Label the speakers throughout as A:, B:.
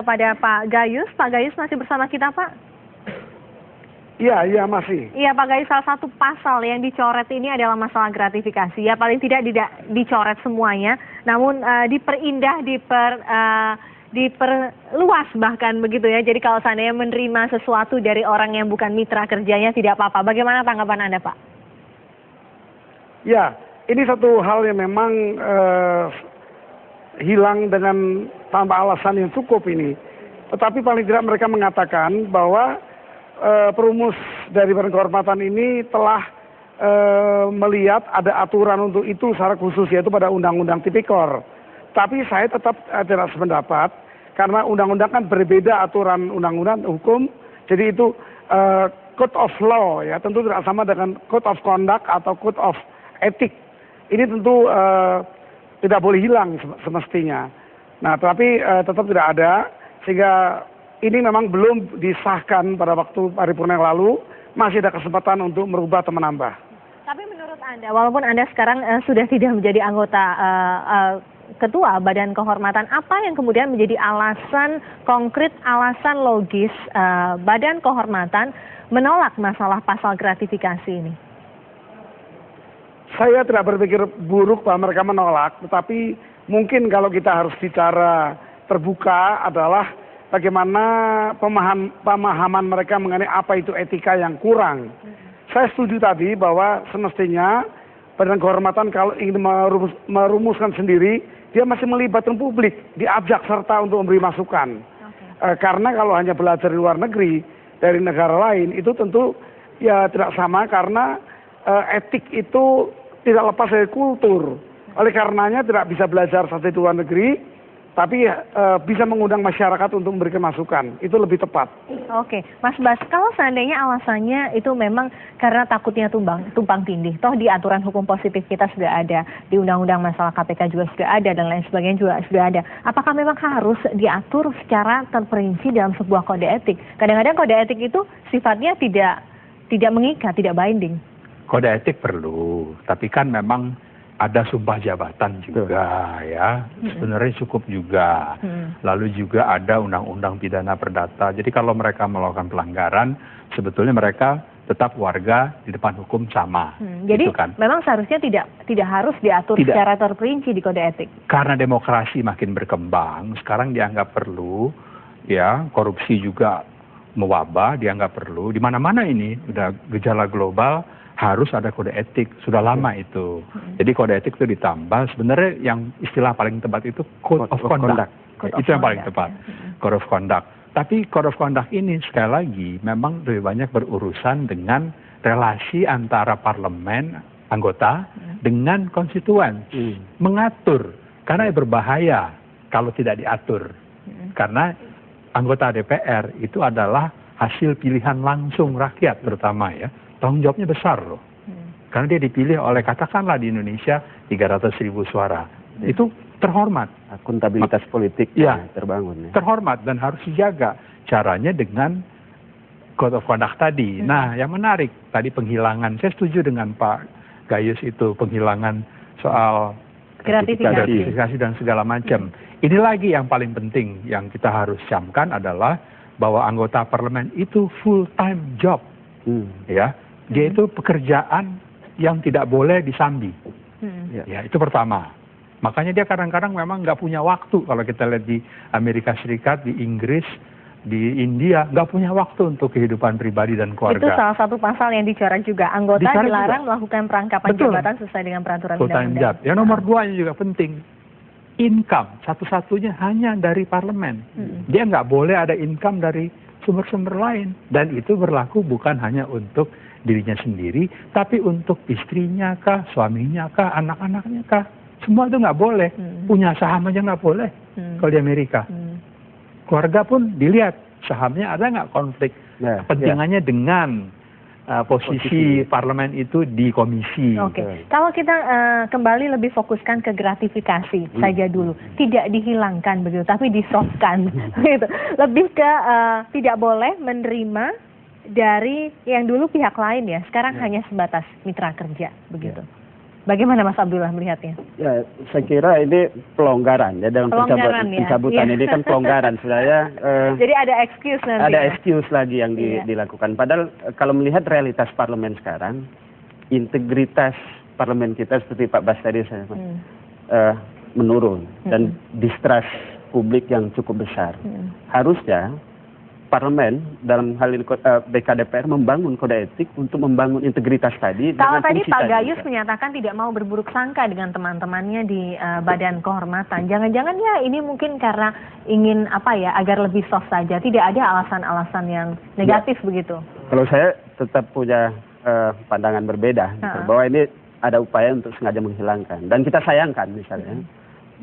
A: Kepada Pak Gayus masih bersama kita, Pak?
B: Iya masih.
A: Iya Pak Gayus, salah satu pasal yang dicoret ini adalah masalah gratifikasi. Ya paling tidak dicoret semuanya, namun diperindah, diperluas bahkan begitu ya. Jadi kalau seandainya menerima sesuatu dari orang yang bukan mitra kerjanya tidak apa-apa. Bagaimana tanggapan Anda, Pak?
B: Ya, ini satu hal yang memang hilang dengan tanpa alasan yang cukup ini. Tetapi paling tidak mereka mengatakan bahwa perumus dari Badan Kehormatan ini telah melihat ada aturan untuk itu secara khusus, yaitu pada Undang-Undang Tipikor. Tapi saya tetap tidak sependapat karena undang-undang kan berbeda aturan undang-undang hukum. Jadi itu code of law ya, tentu tidak sama dengan code of conduct atau code of ethic. Ini tentu tidak boleh hilang semestinya. Nah, tetapi tetap tidak ada, sehingga ini memang belum disahkan pada waktu paripurna yang lalu, masih ada kesempatan untuk merubah atau menambah.
A: Tapi menurut Anda, walaupun Anda sekarang sudah tidak menjadi anggota Ketua Badan Kehormatan, apa yang kemudian menjadi alasan konkret, alasan logis Badan Kehormatan menolak masalah pasal gratifikasi ini?
B: Saya tidak berpikir buruk bahwa mereka menolak, tetapi mungkin kalau kita harus bicara terbuka adalah bagaimana pemahaman mereka mengenai apa itu etika yang kurang. Saya setuju tadi bahwa semestinya Badan Kehormatan kalau ingin merumuskan sendiri, dia masih melibatkan publik, diajak serta untuk memberi masukan. Karena kalau hanya belajar di luar negeri, dari negara lain, itu tentu ya tidak sama karena etik itu tidak lepas dari kultur. Oleh karenanya tidak bisa belajar saja di luar negeri, tapi bisa mengundang masyarakat untuk memberikan masukan. Itu lebih tepat.
A: Oke, Mas Bas, kalau seandainya alasannya itu memang karena takutnya tumpang tindih, toh di aturan hukum positif kita sudah ada, di undang-undang masalah KPK juga sudah ada, dan lain sebagainya juga sudah ada. Apakah memang harus diatur secara terperinci dalam sebuah kode etik? Kadang-kadang kode etik itu sifatnya tidak mengikat, tidak binding.
C: Kode etik perlu, tapi kan memang ada sumpah jabatan juga ya, sebenarnya cukup juga. Lalu juga ada undang-undang pidana perdata. Jadi kalau mereka melakukan pelanggaran, sebetulnya mereka tetap warga di depan hukum sama.
A: Jadi
C: gitu kan?
A: Memang seharusnya tidak harus diatur secara terperinci di kode etik.
C: Karena demokrasi makin berkembang, sekarang dianggap perlu, ya korupsi juga mewabah, dianggap perlu. Di mana-mana ini udah gejala global. Harus ada kode etik, sudah lama itu. Jadi kode etik itu ditambah, sebenarnya yang istilah paling tepat itu code of conduct. Itu yang paling tepat, code of conduct. Tapi code of conduct ini sekali lagi memang lebih banyak berurusan dengan relasi antara parlemen, anggota, dengan konstituen. Mengatur, karena berbahaya kalau tidak diatur. Karena anggota DPR itu adalah hasil pilihan langsung rakyat terutama ya. Tanggung jawabnya besar loh. Karena dia dipilih oleh katakanlah di Indonesia 300.000 suara. Itu terhormat.
D: Akuntabilitas politik
C: ya,
D: terbangun. Ya.
C: Terhormat dan harus dijaga. Caranya dengan code of conduct tadi. Nah yang menarik tadi penghilangan. Saya setuju dengan Pak Gayus itu penghilangan soal gratifikasi dan segala macam. Ini lagi yang paling penting yang kita harus camkan adalah bahwa anggota parlemen itu full time job. Ya. Dia itu pekerjaan yang tidak boleh disambi. Ya, itu pertama. Makanya dia kadang-kadang memang nggak punya waktu. Kalau kita lihat di Amerika Serikat, di Inggris, di India, nggak punya waktu untuk kehidupan pribadi dan keluarga.
A: Itu salah satu pasal yang dicoret juga. Anggota dilarang melakukan perangkapan jabatan sesuai dengan peraturan undang-undang.
C: Yang nomor 2 juga penting. Income, satu-satunya hanya dari parlemen. Dia nggak boleh ada income dari sumber-sumber lain. Dan itu berlaku bukan hanya untuk dirinya sendiri, tapi untuk istrinya kah, suaminya kah, anak-anaknya kah. Semua itu nggak boleh. Punya saham aja nggak boleh kalau di Amerika. Keluarga pun dilihat sahamnya ada nggak konflik kepentingannya dengan posisi parlemen itu di komisi.
A: Oke. Kalau kita kembali lebih fokuskan ke gratifikasi saja dulu, tidak dihilangkan begitu, tapi disoftkan, gitu. Lebih ke tidak boleh menerima dari yang dulu pihak lain ya, sekarang hanya sebatas mitra kerja begitu. Bagaimana Mas Abdullah melihatnya?
D: Ya, saya kira ini pelonggaran ya dalam
A: Pelonggaran,
D: pencabutan
A: ya.
D: ini kan pelonggaran sebenarnya.
A: Jadi ada excuse nanti.
D: Ada
A: ya?
D: excuse lagi yang dilakukan. Padahal kalau melihat realitas parlemen sekarang, integritas parlemen kita seperti Pak Bas tadi saya menurun dan distrust publik yang cukup besar. Harusnya parlemen dalam hal ini BKDPR membangun kode etik untuk membangun integritas tadi.
A: Kalau tadi Pak Gayus menyatakan tidak mau berburuk sangka dengan teman-temannya di Badan Kehormatan. Jangan-jangan ya ini mungkin karena ingin agar lebih soft saja. Tidak ada alasan-alasan yang negatif begitu.
D: Kalau saya tetap punya pandangan berbeda bahwa ini ada upaya untuk sengaja menghilangkan. Dan kita sayangkan misalnya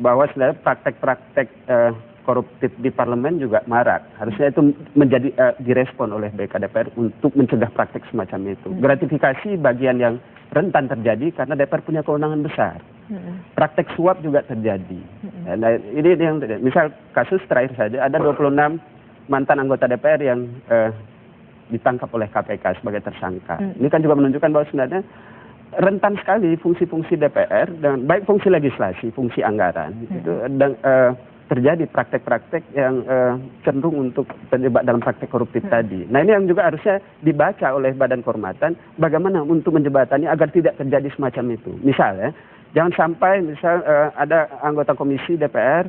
D: bahwa sebenarnya praktek-praktek koruptif di parlemen juga marak. Harusnya itu menjadi direspon oleh BKDPR untuk mencegah praktek semacam itu. Gratifikasi bagian yang rentan terjadi karena DPR punya kewenangan besar. Praktek suap juga terjadi. Nah, ini yang misal kasus terakhir saja ada 26 mantan anggota DPR yang ditangkap oleh KPK sebagai tersangka. Ini kan juga menunjukkan bahwa sebenarnya rentan sekali fungsi-fungsi DPR dan baik fungsi legislasi, fungsi anggaran itu dan terjadi praktek-praktek yang cenderung untuk terlibat dalam praktek koruptif tadi. Nah ini yang juga harusnya dibaca oleh Badan Kehormatan bagaimana untuk menjembatani agar tidak terjadi semacam itu. Misalnya, jangan sampai ada anggota komisi DPR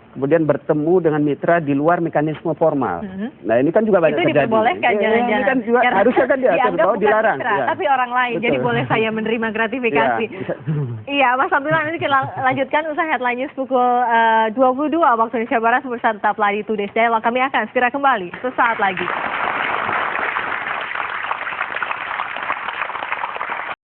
D: kemudian bertemu dengan mitra di luar mekanisme formal. Nah ini kan juga banyak
A: itu
D: terjadi.
A: Diperbolehkan jangan-jangan.
D: Ini kan juga harusnya kan diatur bahwa dilarang.
A: Mitra, tapi orang lain. Betul. Jadi boleh saya menerima gratifikasi. Iya, Mas Abdullah nanti kita lanjutkan usai headline news pukul 22 waktu Indonesia Barat bersama tetaplah di Today's Dialog. Kami akan segera kembali sesaat lagi.